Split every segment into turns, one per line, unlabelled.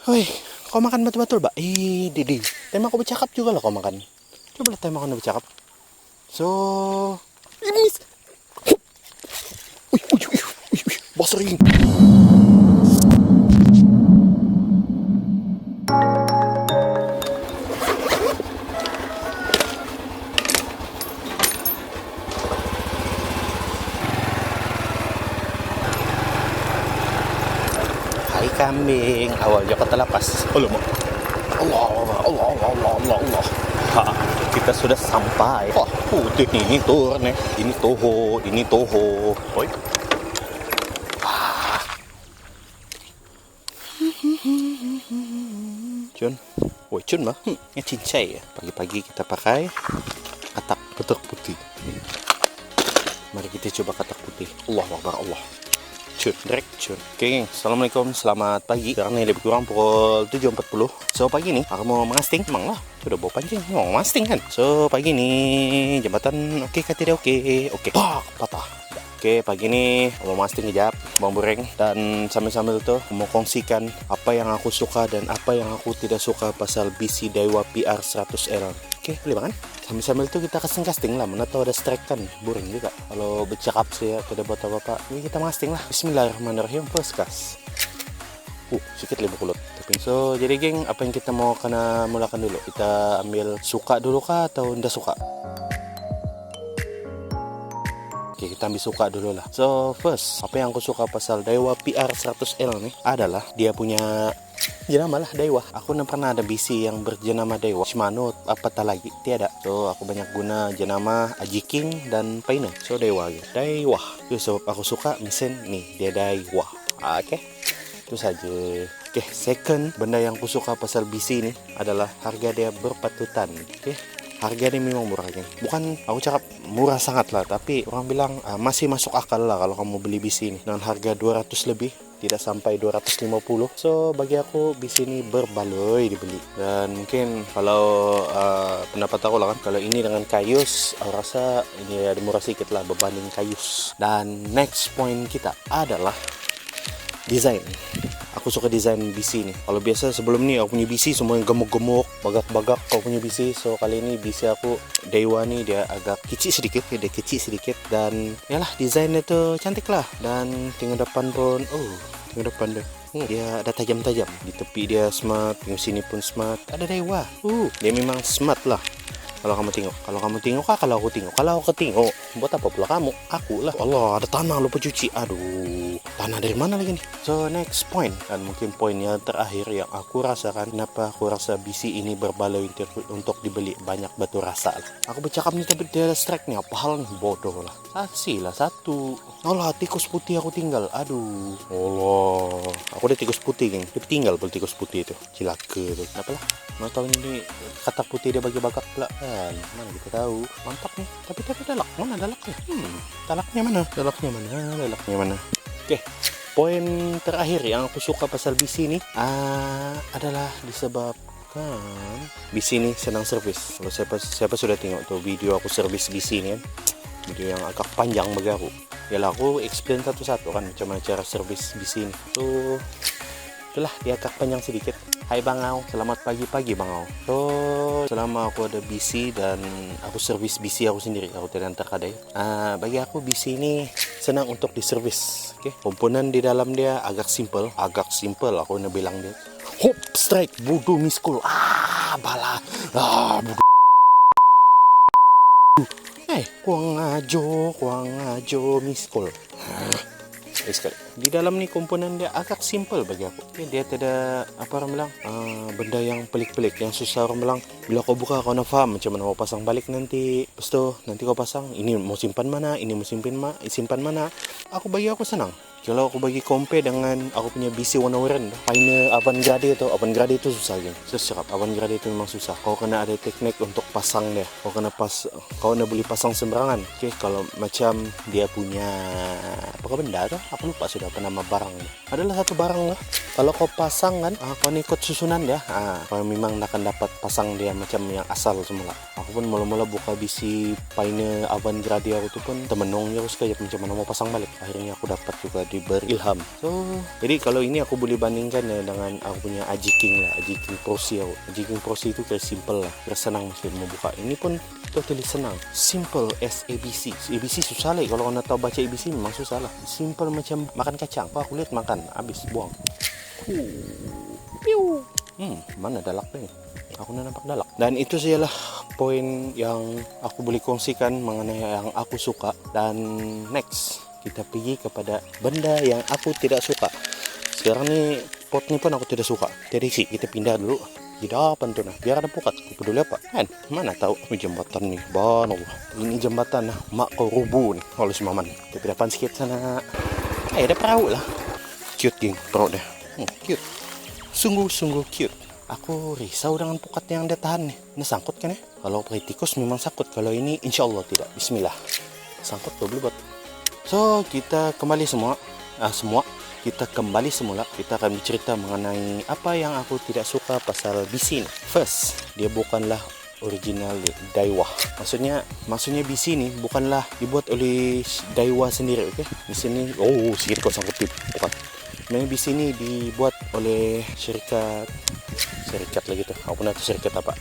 Woi, kau makan betul-betul, Mbak? Didi. Tema kau bercakap juga lah kau makan. Coba lah tema kau bercakap. So, ini. Bos ring. Hai kambing, awalnya kata lapas. Allah, Allah. Ha, kita sudah sampai. Wah, putih ini tur nih. Ini toho. Oi. Cun mah, cincai ya. Pagi-pagi kita pakai katak putih. Mari kita coba katak putih. Allah Akbar, Allah. Cun. Oke, assalamualaikum, selamat pagi. Sekarang ini lebih kurang pukul 7.40. So pagi nih, aku mau mengasting. Emang lah, sudah bawa pancing, mau mengasting kan. So pagi nih, jembatan oke kah tidak oke? Patah. Oke, pagi ini mau mengasting kejap, bawang goreng. Dan sambil-sambil tuh mau kongsikan apa yang aku suka dan apa yang aku tidak suka pasal BC Daiwa PR 100L. Oke, boleh banget. Sambil-sambil itu kita casting lah, mana tahu ada strike kan, boring juga. Kalau bercakap sih ya, tidak buat apa-apa. Ini kita ngasting lah. Bismillahirrahmanirrahim, first gas. Sedikit lebih kulut. So, jadi geng, apa yang kita mau kena mulakan dulu? Kita ambil suka dulu kah atau tidak suka? Oke, kita ambil suka dulu lah. So, first, apa yang aku suka pasal Daiwa PR 100L nih adalah dia punya jenama lah Daiwa. Aku pernah ada BC yang berjenama Daiwa. Shimano apa tak lagi tiada. So aku banyak guna jenama Aji King dan Paine. So Daiwa gitu. Daiwa. So aku suka mesin nih dia Daiwa. Oke. Itu saja. Oke, second benda yang aku suka pasal BC ini adalah harga dia berpatutan. Oke. Harga ini memang murah geng. Bukan aku cakap murah sangat lah, tapi orang bilang masih masuk akal lah kalau kamu beli BC ini dengan harga 200 lebih, tidak sampai 250. So bagi aku BC ini berbaloi dibeli. Dan mungkin kalau pendapat aku lah kan, kalau ini dengan Kaius aku rasa ini ada murah sedikit lah berbanding Kaius. Dan next point kita adalah desain. Aku suka desain BC nih. Kalau biasa sebelum ni aku punya BC semua yang gemuk-gemuk, bagak-bagak kau punya BC. So kali ini BC aku Daiwa nih dia agak kecil sedikit, dan yalah desainnya tuh cantik lah. Dan tinggal depan pun, tinggal depan deh. Dia ada tajam-tajam. Di tepi dia smart, yang sini pun smart. Ada Daiwa. Dia memang smart lah. Kalau kamu tengok, kalau aku tengok, buat apa pula kamu? Aku lah. Allah, ada tanah lupa cuci. Aduh, tanah dari mana lagi nih? So next point, dan mungkin poin yang terakhir yang aku rasakan, kenapa aku rasa BC ini berbaloi untuk dibeli, banyak batu rasa lah. Aku bercakap nih tapi dia ada strike nih, apa hal nih, bodoh lah. Saksi lah satu. Allah, tikus putih aku tinggal. Aduh, Allah, aku udah tikus putih geng. Dia tinggal pun tikus putih itu, cilaka tuh. Kenapa lah? Mau tahu ini katak putih dia bagi bakak pula kan? Mana kita tahu. Mantap nih. Tapi dalak mana dalaknya? Dalaknya mana? Oke. Poin terakhir yang aku suka pasal BC ini adalah disebabkan BC ini senang servis. Kalau siapa sudah tengok tuh video aku servis BC ini kan, video yang agak panjang bagi aku. Yalah aku explain satu-satu kan macam mana cara servis BC ini. So itulah dia agak panjang sedikit. Hai Bangau, selamat pagi Bangau. So selama aku ada BC dan aku servis BC aku sendiri, aku tidak antar kadai. Bagi aku BC ini senang untuk diservis. Oke, komponen di dalam dia agak simple aku nak bilang dia. Hop, strike, bodoh miskul. Bala. Bodoh. Kuang ngajo miskul. Sekali. Di dalam ni komponen dia agak simple bagi aku. Dia tidak apa orang bilang benda yang pelik-pelik, yang susah orang bilang. Bila kau buka kau nak faham macam mana mau pasang balik nanti. Lepas tu nanti kau pasang ini mau simpan mana, ini mau simpan mana. Bagi aku senang. Kalau aku bagi compare dengan aku punya BC warna-warna, Pioneer Avantgarde itu susah geng. Seserap Avantgarde itu memang susah. Kau kena ada teknik untuk pasang dia. Kau kena boleh pasang sembarangan. Oke, kalau macam dia punya apa benda tu? Aku lupa sudah apa nama barang. Adalah satu barang lah. Kalau kau pasang kan, kau ikut susunan dia. Kau memang akan dapat pasang dia macam yang asal semula. Aku pun mula-mula buka BC Pioneer Avantgarde aku tu pun temenong dia aku sekejap macam mana mau pasang balik. Akhirnya aku dapat juga diberi ilham. So jadi kalau ini aku boleh bandingkan ya dengan aku punya Aji King lah, Aji King Pro C. Aji King Pro C itu kayak simple lah, kayak senang mesti mau buka. Ini pun totally senang, simple as ABC. ABC susah lah, kalau kau tahu baca ABC memang susah lah. Simple macam makan kacang. Apa aku lihat makan, habis buang. Piu. Mana dalaknya? Aku nampak dalak. Dan itu sajalah poin yang aku boleh kongsikan mengenai yang aku suka. Dan next kita pergi kepada benda yang aku tidak suka. Sekarang nih pot ni pun aku tidak suka. Jadi sih kita pindah dulu. Tidak apa tuh nah, biar ada pukat. Aku peduli apa? Kan mana tahu jembatan nih, ini jembatan nah, mak kau rubuh nih. Oleh Maman. Kita depan sikit sana. Ada perahu lah. Cute geng, perahu dah. Cute. Sungguh-sungguh cute. Aku risau dengan pukat yang dia tahan nih. Ini sangkut kan ya? Kalau tikus memang sangkut. Kalau ini insya Allah tidak. Bismillah. Sangkut double bot. So kita kembali kita kembali semula. Kita akan bercerita mengenai apa yang aku tidak suka pasal BC ini. First, dia bukanlah original Daiwa. Maksudnya BC ini bukanlah dibuat oleh Daiwa sendiri, oke? Di sini sikit kau sangkut tip. Bukan. Memang BC ini dibuat oleh syarikat lagi tuh. Aku pernah tuh syarikat apa.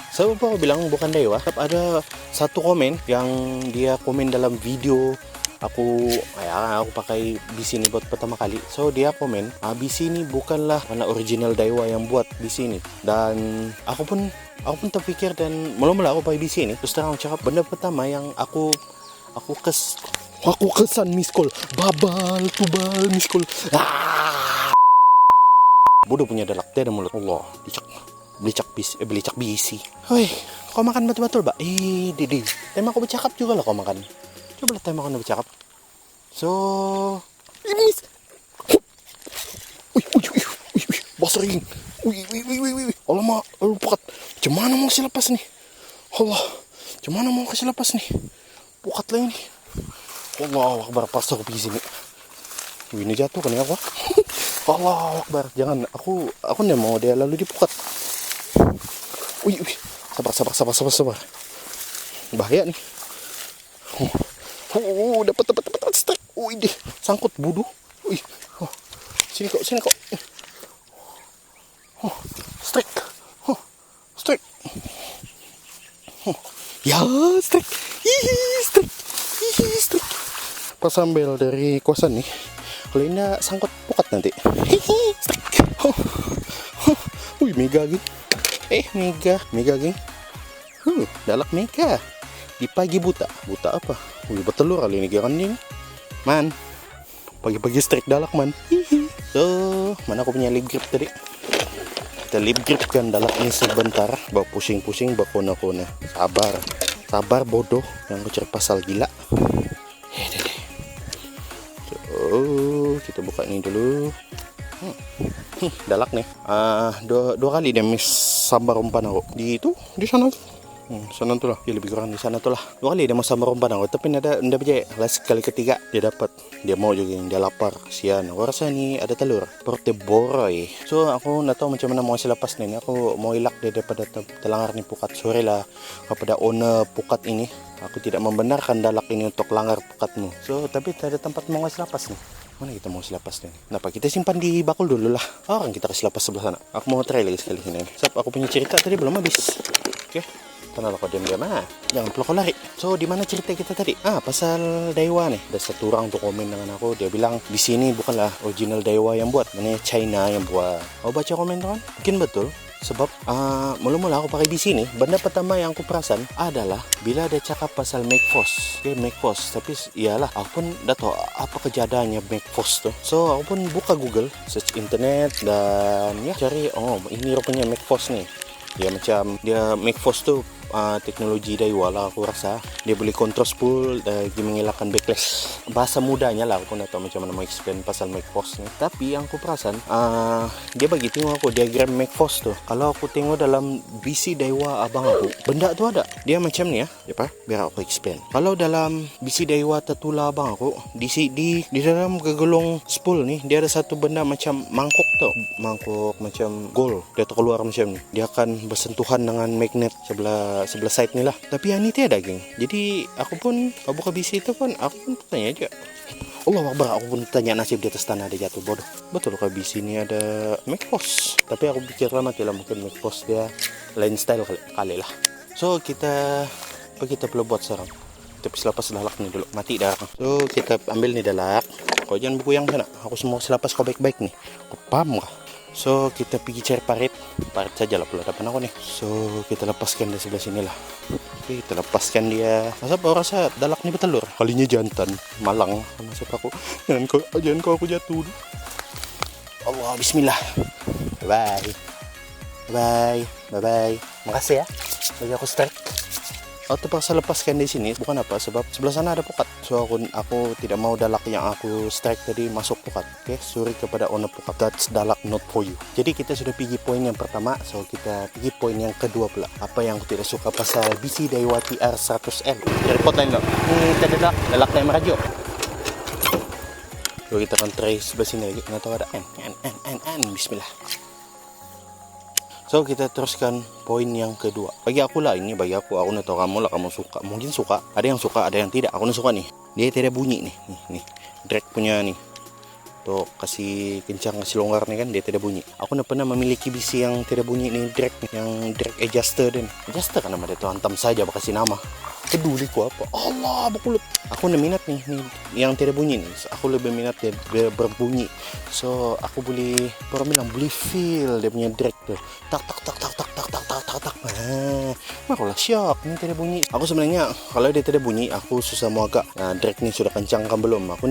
Saya lupa bilang bukan Daiwa. Ada satu komen yang dia komen dalam video aku pakai BC ini buat pertama kali. So dia komen, BC ini bukanlah mana original Daiwa yang buat BC ini. Dan aku pun terpikir dan mula-mula aku pakai BC ini. Terus terang cakap, benda pertama yang aku kesan miskol. Babal tubal miskol. Bodoh punya dalak dia ada mulut. Allah, belicak BC. Hoi, kau makan betul-betul, Mbak? Didi. Tema kau bercakap juga lah kau makan. Coba lah tema kau bercakap. So, ini. Basring. Alamak, pukat. Macam mana mau kasih lepas nih? Allah, macam mana mau kasih lepas nih? Pukat lah ini. Allah, akbar, pas aku pergi sini. Ini jatuh kan ya aku? Allah akbar, jangan. Aku nggak mau dia lalu dipukat. Sabar. Bahaya nih. Dapat strike. Deh, sangkut budu. Sini kok. Strike. Strike. Ya, strike. Strike. Pas ambil dari kosan nih. Kalau ini sangkut pukat nanti. Strike. Mega geng. Mega geng. Dalak mega. Di pagi buta apa? Bertelur kali ini geranin. Man. Pagi-pagi strike dalak man. So, mana aku punya lip grip tadi? Kita lip grip kan dalak ini sebentar. Bawa pusing-pusing, bawa kona-kona. Sabar bodoh. Yang kecil pasal gila. Kita buka ini dulu. Dalak nih. Dua kali dia miss sambar umpan aku. Di sana tuh. Sana tuh lah. Ya lebih kurang di sana tuh lah. 2 kali dia mau sambar umpan aku. Tapi ndak percaya. Kali ketiga dia dapat. Dia mau juga, dia lapar. Sian. Aku rasa ini ada telur. Perutnya boray. So aku nggak tahu macam mana mau kasih lepas nih. Aku mau ilak dia daripada terlangar nih pukat. Sorry lah kepada owner pukat ini. Aku tidak membenarkan dalak ini untuk langgar pukatmu. So tapi tak ada tempat mau kasih lepas nih. Mana kita mau kasih lepas nih? Kenapa kita simpan di bakul dulu lah. Orang kita kasih lepas sebelah sana. Aku mau try lagi sekali ini. Sebab aku punya cerita tadi belum habis. Oke. Kenapa kau diam-diam? Jangan peluk lari. So di mana cerita kita tadi? Pasal Daiwa nih. Ada satu orang tuh komen dengan aku. Dia bilang di sini bukanlah original Daiwa yang buat, namanya China yang buat. Kau baca komen tuh kan? Mungkin betul. Sebab mula-mula aku pakai di sini, benda pertama yang aku perasan adalah bila ada cakap pasal McFoss. McFoss. Tapi iyalah, aku pun dah tahu apa kejadiannya McFoss tuh. So aku pun buka Google, search internet dan ya cari ini rupanya McFoss nih. Ya macam dia McFoss tuh teknologi Daiwa lah aku rasa. Dia boleh control spool dan mengelakkan backlash. Bahasa mudanya lah aku nggak tahu macam mana mau explain pasal McFoss ni. Tapi yang aku perasan dia bagi tengok aku diagram McFoss tu. Kalau aku tengok dalam BC Daiwa abang aku, benda tu ada. Dia macam ni ya. Biar aku explain. Kalau dalam BC Daiwa tertular abang aku, di dalam gegolong spool ni dia ada satu benda macam mangkuk tu. Mangkuk macam gold. Dia terkeluar macam ni. Dia akan bersentuhan dengan magnet sebelah side ni lah. Tapi yang ni tiada geng. Jadi aku pun buka BC itu pun aku pun tanya aja. Allah Akbar, aku pun tanya nasib di atas tanah ada jatuh. Bodoh, betul kah di sini ada MacPost? Tapi aku pikir lama lah mungkin MacPost dia lain style kali lah. So kita perlu buat sekarang. Tapi selepas dalak nih dulu, mati dah. So kita ambil nih dalak. Kau jangan buku yang sana. Aku semua selepas kau baik-baik nih. Kau paham kah? So kita pergi cari parit saja lah pula depan aku nih. So kita lepaskan dari sebelah sini lah. Oke, kita lepaskan dia. Masa aku rasa dalak nih bertelur. Kalinya jantan, malang. Masa aku jangan kau aku jatuh. Allah, Bismillah. Bye bye. Bye bye. Makasih ya. Bagi aku strike. Aku terpaksa lepaskan di sini bukan apa, sebab sebelah sana ada pukat. So aku tidak mau dalak yang aku strike tadi masuk pukat. Oke, sorry kepada owner pukat. That's dalak not for you. Jadi kita sudah pergi poin yang pertama, so kita pergi poin yang kedua pula. Apa yang aku tidak suka pasal BC Daiwa TR100L. Dari pot lain enggak? Tidak dalak yang merajuk. So kita akan try sebelah sini lagi. Nggak tahu ada N. Bismillah. So kita teruskan poin yang kedua. Bagi aku lah ini, bagi aku nak tahu kamu lah, kamu suka. Mungkin suka, ada yang suka, ada yang tidak. Aku suka nih. Dia tidak bunyi nih. Drag punya nih. Tuh kasih kencang, kasih longgar nih kan, dia tidak bunyi. Aku pernah memiliki BC yang tidak bunyi nih, drag yang drag adjuster dan adjuster kan nama dia tuh, hantam saja kasih nama. Peduli ku apa? Allah, bakulut. Aku minat nih yang tidak bunyi nih. Aku lebih minat dia berbunyi. So aku boleh feel dia punya drag tuh. Tak. Makulah syok ini tidak bunyi. Aku sebenarnya kalau dia tidak bunyi aku susah mau agak. Nah, drag nih sudah kencang kan belum? Aku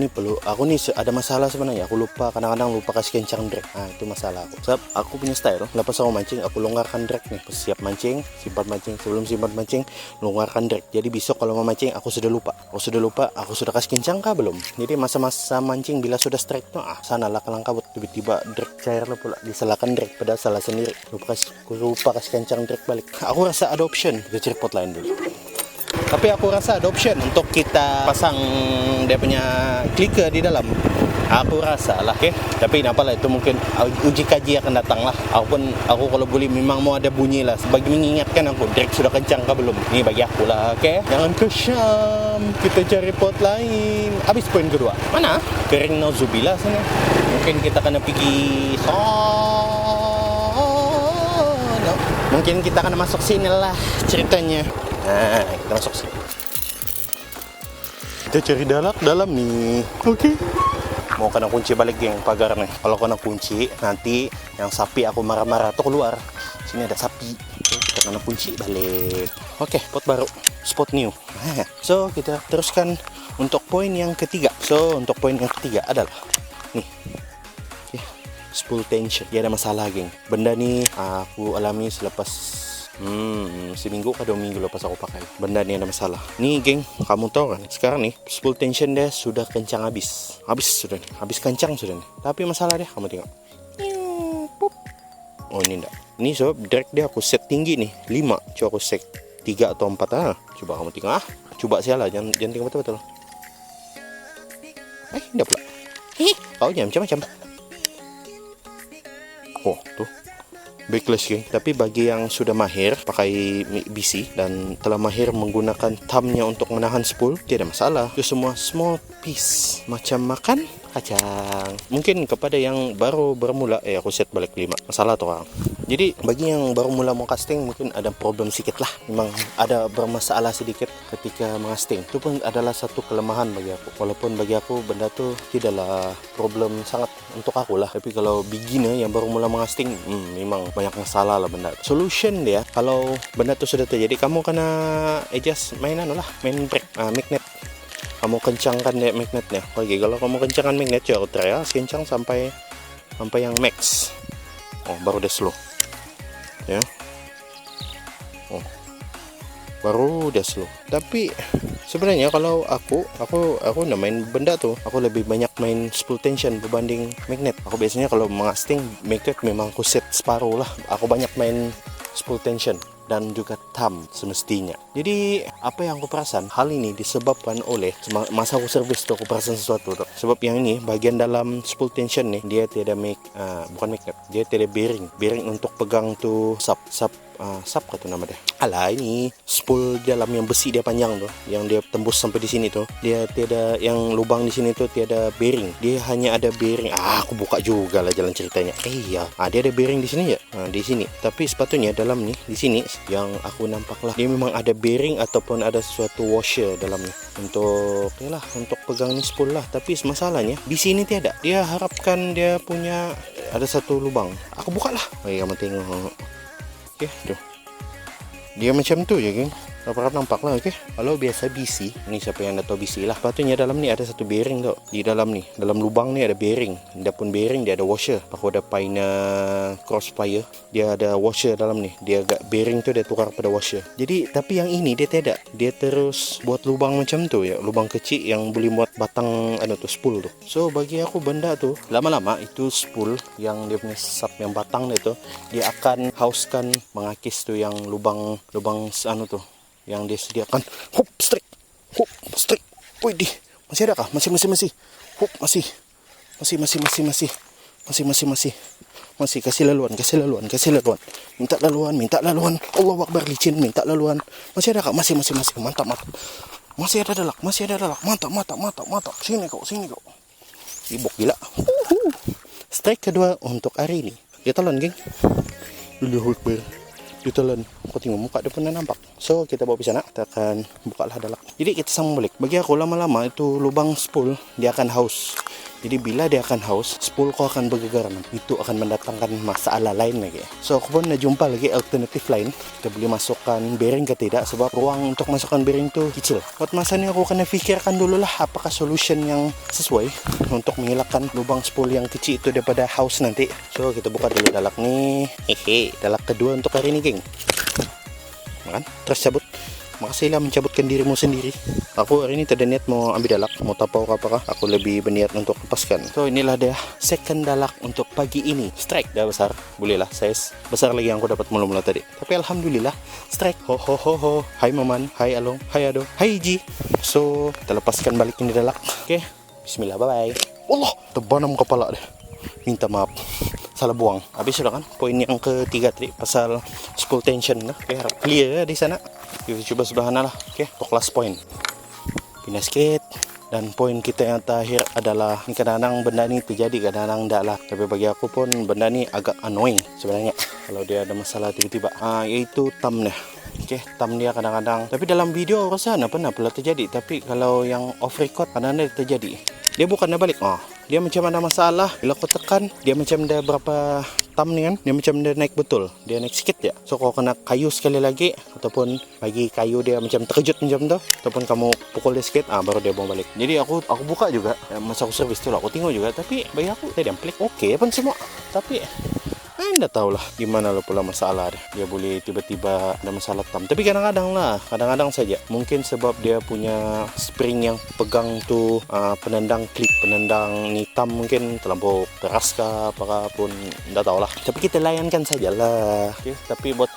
nih ada masalah sebenarnya. Aku kadang-kadang lupa kasih kencang drag. Nah, itu masalah aku. Sebab aku punya style. Lepas aku mancing, aku longgarkan drag nih. Siap mancing, simpan mancing. Sebelum simpan mancing, longgarkan drag. Jadi besok kalau mau mancing aku sudah lupa. Aku sudah kasih kencang kah belum? Jadi masa-masa mancing bila sudah strike tuh sanalah kalang kabut, tiba-tiba drag cair lah pula, disalahkan drag padahal salah sendiri. Lupa kasih kencang drag balik. Aku rasa ada option, kita cari pot lain dulu. Tapi aku rasa ada option untuk kita pasang dia punya clicker di dalam. Aku rasa lah, okay? Tapi apalah itu mungkin uji kaji akan datang lah. Aku kalau boleh memang mau ada bunyi lah, sebagai mengingatkan aku drag sudah kencang kah belum. Ini bagi aku lah, okay? Jangan kesyam, kita cari pot lain. Habis poin kedua. Mana? Kering nauzubillah sana. Mungkin kita kena pergi mungkin kita akan masuk sini lah ceritanya. Nah, kita masuk sini. Kita cari dalak dalam nih. Oke. Mau kena kunci balik geng pagar nih. Kalau kena kunci nanti yang sapi aku marah-marah tuh keluar. Sini ada sapi. Kita kena kunci balik. Oke, pot baru. Spot new. So, kita teruskan untuk poin yang ketiga. So, untuk poin yang ketiga adalah nih. Spool tension. Dia ada masalah geng. Benda ni aku alami selepas seminggu ke 2 minggu lepas aku pakai. Benda ni ada masalah. Nih geng, kamu tahu kan sekarang nih spool tension dia sudah kencang habis sudah nih. Habis kencang sudah nih. Tapi masalah dia kamu tengok. Oh ini enggak. Ini so drag dia aku set tinggi nih 5. Coba aku set 3 atau 4 Coba kamu tengok Coba sialah jangan tengok betul-betul. Enggak pula. Kau jangan macam-macam. Oh tuh backlash geng. Tapi bagi yang sudah mahir pakai BC dan telah mahir menggunakan thumbnya untuk menahan spool, tidak masalah. Itu semua small piece macam makan kacang. Mungkin kepada yang baru bermula aku set balik 5. Masalah tuh orang. Jadi bagi yang baru mula mau casting mungkin ada problem sedikit lah. Memang ada bermasalah sedikit ketika mengasting. Itu pun adalah satu kelemahan bagi aku. Walaupun bagi aku benda tu tidaklah problem sangat untuk aku lah. Tapi kalau beginner yang baru mula mengasting, memang banyak masalah lah benda. Solution dia kalau benda tu sudah terjadi, kamu kena adjust main brake magnet. Kamu kencangkan dia magnetnya. Oke, kalau kamu kencangkan magnet, coba try kencang sampai yang max. Oh, baru dia slow. Ya. Oh. Baru dia slow. Tapi sebenarnya kalau aku nak main benda tu, aku lebih banyak main spool tension berbanding magnet. Aku biasanya kalau mengasting magnet memang aku set separuh lah. Aku banyak main spool tension dan juga thumb semestinya. Jadi apa yang aku perasan, hal ini disebabkan oleh masa aku servis tu aku perasan sesuatu tu. Sebab yang ini bagian dalam spool tension ni dia tiada bukan magnet, dia tiada bearing untuk pegang tu sub sap kata nama dia. Alah, ini spool dalam yang besi dia panjang tuh, yang dia tembus sampai di sini tuh. Dia tiada yang lubang di sini tuh, tiada bearing. Dia hanya ada bearing. Aku buka juga lah jalan ceritanya. Iya. Dia ada bearing di sini ya. Di sini. Tapi sepatutnya dalam nih, di sini yang aku nampak lah, dia memang ada bearing ataupun ada sesuatu washer dalamnya untuk untuk pegang nih spool lah. Tapi masalahnya di sini tiada. Dia harapkan dia punya ada satu lubang. Aku buka lah. Kamu tengok. Oke, tuh. Dia macam tu je, geng. Dapat nampak lah, oke. Kalau biasa BC, ini siapa yang dah tahu BC lah. Sepatutnya dalam ni ada satu bearing tau. Di dalam ni, dalam lubang ni ada bearing. Dia pun bearing, dia ada washer. Aku ada Pioneer Crossfire, dia ada washer dalam ni. Dia agak bearing tu dia tukar pada washer. Jadi, tapi yang ini dia tidak. Dia terus buat lubang macam tu ya, lubang kecil yang boleh buat batang spool tu. So bagi aku benda tu, lama-lama itu spool yang dia punya sub yang batang dia tu, dia akan hauskan mengakis tu yang lubang tu yang dia sediakan. Hop, strike. Wih, masih ada kah? Masih. Hop, masih. Kasih laluan. Minta laluan. Allah Akbar, licin, minta laluan. Masih ada kah? Masih. Mantap. Masih ada dalak. Mantap. Sini kau. Ibok gila. Strike kedua untuk hari ini. Dia telan, geng. Allahu Akbar. Ditelan, kau tengok muka dia pun dah nampak. So kita bawa pergi sana, kita akan buka lah dalak. Jadi kita sambung balik. Bagi aku lama-lama itu lubang spool dia akan haus. Jadi bila dia akan haus, spool kau akan bergegar. Itu akan mendatangkan masalah lain lagi. So aku pun dah jumpa lagi alternatif lain. Kita boleh masukkan bearing ke tidak, sebab ruang untuk masukkan bearing tu kecil. Buat masa ni aku kena fikirkan dulu lah apakah solution yang sesuai untuk menghilangkan lubang spool yang kecil itu daripada haus nanti. So kita buka dulu dalak ni. Dalak kedua untuk hari ni, geng. Makan, terus cabut. Makasihlah mencabutkan dirimu sendiri. Aku hari ini tak ada niat mau ambil dalak, mau tapau ke apakah. Aku lebih berniat untuk lepaskan. So inilah dia second dalak untuk pagi ini. Strike dah besar, bolehlah size besar lagi yang aku dapat mula-mula tadi. Tapi alhamdulillah strike. Ho. Hai Maman, hai Along, hai Ado, hai Ji. So kita lepaskan balik ini dalak. Oke, bismillah, bye. Allah, terbanam kepala deh. Minta maaf, salah buang. Habis sudah kan poin yang ketiga tadi pasal spool tension lah. Oke, harap clear di sana. Kita coba sebelah sana lah. Oke, untuk last point. Pindah sikit. Dan poin kita yang terakhir adalah ni, kadang-kadang benda ni terjadi, kadang-kadang tak lah. Tapi bagi aku pun benda ni agak annoying sebenarnya kalau dia ada masalah tiba-tiba. Iaitu thumb dia. Okey, thumb dia kadang-kadang. Tapi dalam video aku rasa pernah terjadi. Tapi kalau yang off record kadang-kadang terjadi. Dia bukan dah balik. Dia macam ada masalah. Bila aku tekan, dia macam dah berapa thumb ni kan, dia macam dia naik betul. Dia naik sikit je. So kau kena kayu sekali lagi, ataupun bagi kayu dia macam terkejut macam tu, ataupun kamu pukul dia sikit, baru dia buang balik. Jadi aku buka juga masa aku servis tu lah, aku tengok juga. Tapi bagi aku tadi yang pelik okey pun semua. Tapi anda tahulah gimana lah pula masalah dia. Dia boleh tiba-tiba ada masalah thumb. Tapi kadang-kadang saja. Mungkin sebab dia punya spring yang pegang tu, penendang klip, penendang ni thumb mungkin terlampau keras ke apakah pun, tidak tahulah. Tapi kita layankan sajalah. Okay? Tapi buat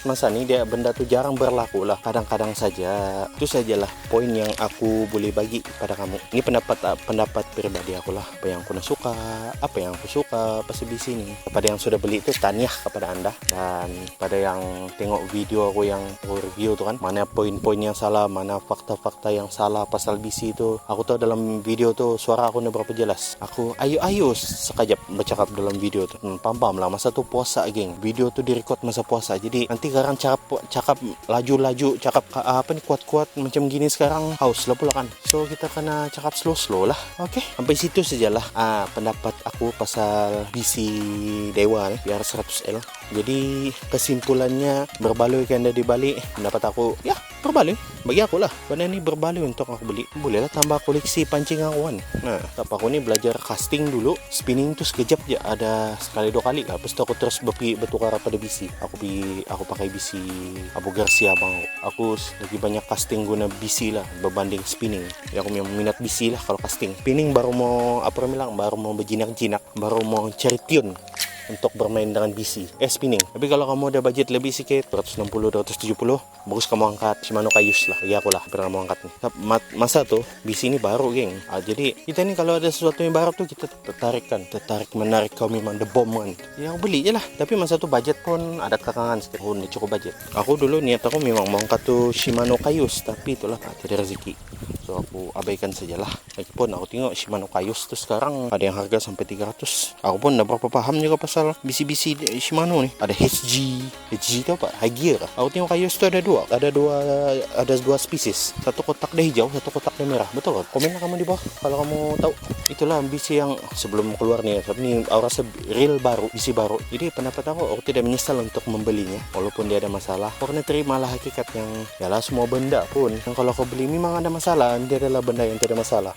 masa ni dia benda tu jarang berlaku lah. Kadang-kadang saja. Itu sajalah poin yang aku boleh bagi pada kamu. Ini pendapat pribadi aku lah. Apa yang aku nak suka, apa yang aku suka pasal di sini. Kepada yang sudah beli itu tahniah kepada anda, dan pada yang tengok video aku yang review tu kan, mana poin-poin yang salah, mana fakta-fakta yang salah pasal BC tu. Aku tahu dalam video tu suara aku ni berapa jelas. Aku ayo sekejap bercakap dalam video tu. Paham lah, masa tu puasa, geng. Video tu direkod masa puasa. Jadi nanti sekarang cakap laju-laju, cakap kuat-kuat macam gini sekarang haus lah pula kan. So kita kena cakap slow-slow lah. Okey, sampai situ sajalah pendapat aku pasal BC Dewa biar 100L. Jadi kesimpulannya, berbaloi kan dari balik. Pendapat aku ya berbaloi. Bagi aku lah benda ni berbaloi untuk aku beli. Boleh lah tambah koleksi pancing aku kan. Tapi aku ni belajar casting dulu. Spinning tu sekejap je, ada sekali 2 kali lah. Lepas tu aku terus bertukar pada BC. Aku pakai BC Abu Garcia bang. Aku lagi banyak casting guna BC lah berbanding spinning. Jadi aku memang minat BC lah kalau casting. Spinning baru mau baru mau berjinak-jinak, baru mau cari tune. untuk bermain dengan BC spinning. Tapi kalau kamu ada budget lebih sedikit 260 270, bagus kamu angkat Shimano Kaius lah. Bagi aku lah pernah mau angkat nih. Masa tuh BC ini baru geng. Jadi kita nih kalau ada sesuatu yang baru tuh kita tertarik menarik kau memang the bomb kan. Ya aku beli aja lah. Tapi masa tuh budget pun ada kekangan sedikit. Oh, cukup budget. Aku dulu niat aku memang mau angkat tuh Shimano Kaius, tapi itulah tidak rezeki. So aku abaikan sajalah. Lagipun aku tengok Shimano Kaius tuh sekarang ada yang harga sampai 300. Aku pun udah berapa paham juga pasal BC Shimano nih. Ada HG itu apa? High gear. Aku tengok Kaius tuh ada dua spesies. Satu kotak dia hijau, satu kotak dia merah. Betul kan? Komen kamu di bawah kalau kamu tahu. Itulah BC yang sebelum keluar nih. Tapi ini aku rasa real baru, BC baru. Jadi pendapat aku tidak menyesal untuk membelinya walaupun dia ada masalah. Karena terimalah hakikat yang yalah semua benda pun yang kalau kau beli memang ada masalah. Dia adalah benda yang tidak masalah.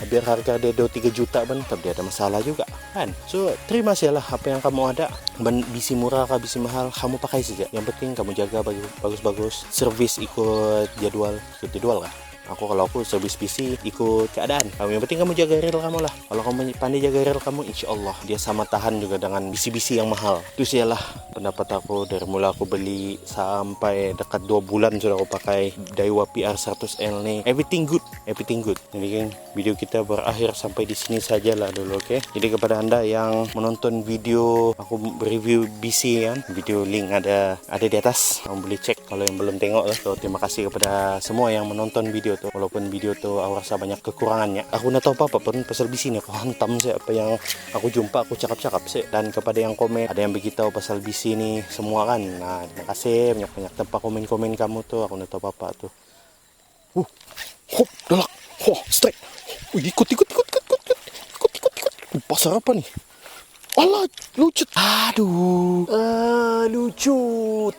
Biar harga dia 2-3 juta pun tapi dia ada masalah juga kan. So terima sajalah apa yang kamu ada. BC murah kah BC mahal, kamu pakai saja. Yang penting kamu jaga bagus-bagus. Servis ikut jadwal kah? Kalau aku servis PC ikut keadaan. Yang penting kamu jaga reel kamu lah. Kalau kamu pandai jaga reel kamu, insya Allah dia sama tahan juga dengan BC yang mahal. Itu sialah pendapat aku dari mula aku beli sampai dekat 2 bulan sudah aku pakai Daiwa PR100L nih. Everything good. Jadi kan video kita berakhir sampai di sini sajalah dulu, oke? Jadi kepada anda yang menonton video aku review BC kan, video link ada di atas. Kamu boleh cek kalau yang belum tengok lah. So terima kasih kepada semua yang menonton video tuh. Walaupun video tuh aku rasa banyak kekurangannya. Aku nggak tahu apa pun pasal BC ini. Aku hantam sih apa yang aku jumpa, aku cakap sih. Dan kepada yang komen, ada yang beritahu pasal BC ini semua kan. Nah, terima kasih banyak tempat komen kamu tuh. Aku nggak tahu apa tuh. Hop, dalak. Strike. Ikut. Pasar apa nih? Alah, lucut. Aduh. Lucut.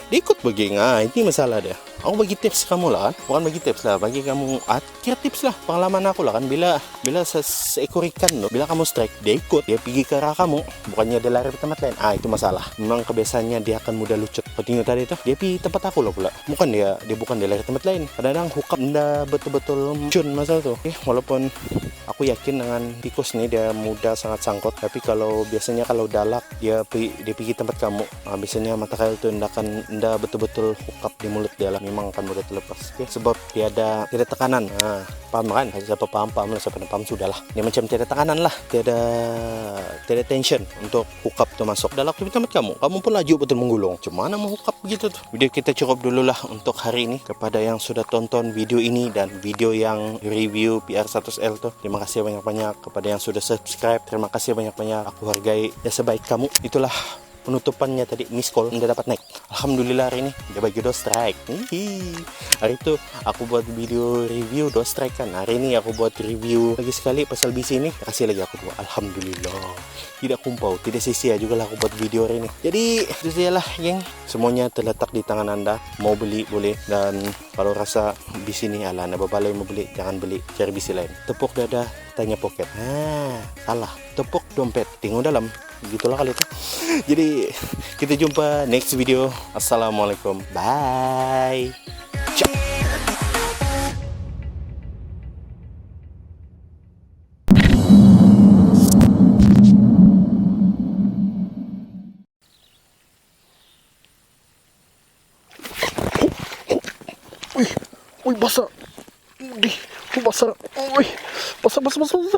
Diikut bagi ini masalah dia. Aku bagi tips kamu lah kan. Bukan bagi tips lah, bagi kamu kira tips lah. Pengalaman aku lah kan. Bila seekor ikan loh, bila kamu strike, dia ikut, dia pergi ke arah kamu, bukannya dia lari ke tempat lain. Itu masalah. Memang kebiasaannya dia akan mudah lucut. Pentingnya tadi itu dia pergi tempat aku loh pula. Bukan dia lari ke tempat lain. Kadang-kadang hookup nda betul-betul cun masalah tuh. Walaupun aku yakin dengan tikus nih dia mudah sangat sangkut. Tapi biasanya kalau dalak dia pergi tempat kamu, biasanya mata kail tuh nda betul-betul hookup di mulut dia lah. Memang akan mudah terlepas. Sebab tidak tekanan. Paham kan? Siapa paham lah, siapa paham sudahlah. Dia macam tidak tekanan lah, tidak tension untuk hookup tuh masuk. Dalak di tempat kamu pun laju betul menggulung. Cuma mau hookup begitu tuh. Video kita cukup dulu lah untuk hari ini. Kepada yang sudah tonton video ini dan video yang review PR100L tuh, terima kasih banyak-banyak. Kepada yang sudah subscribe, terima kasih banyak-banyak. Aku hargai ya sebaik kamu. Itulah penutupannya tadi. Miss call udah dapat naik. Alhamdulillah hari ini dia bagi 2 strike. Hari itu aku buat video review 2 strike kan. Hari ini aku buat review lagi sekali pasal BC ini. Kasih lagi aku 2. Alhamdulillah. Tidak kumpau, tidak sia-sia juga lah aku buat video hari ini. Jadi itu sajalah geng. Semuanya terletak di tangan anda. Mau beli boleh. Dan kalau rasa BC ini ala anda berbalai mau beli, jangan beli, cari BC lain. Tepuk dada, tanya pocket. Salah. Tepuk dompet, tengok dalam. Gitulah kali itu. Jadi kita jumpa next video. Assalamualaikum. Bye. Ciao. Wih, basah. Basah. Wih, basah.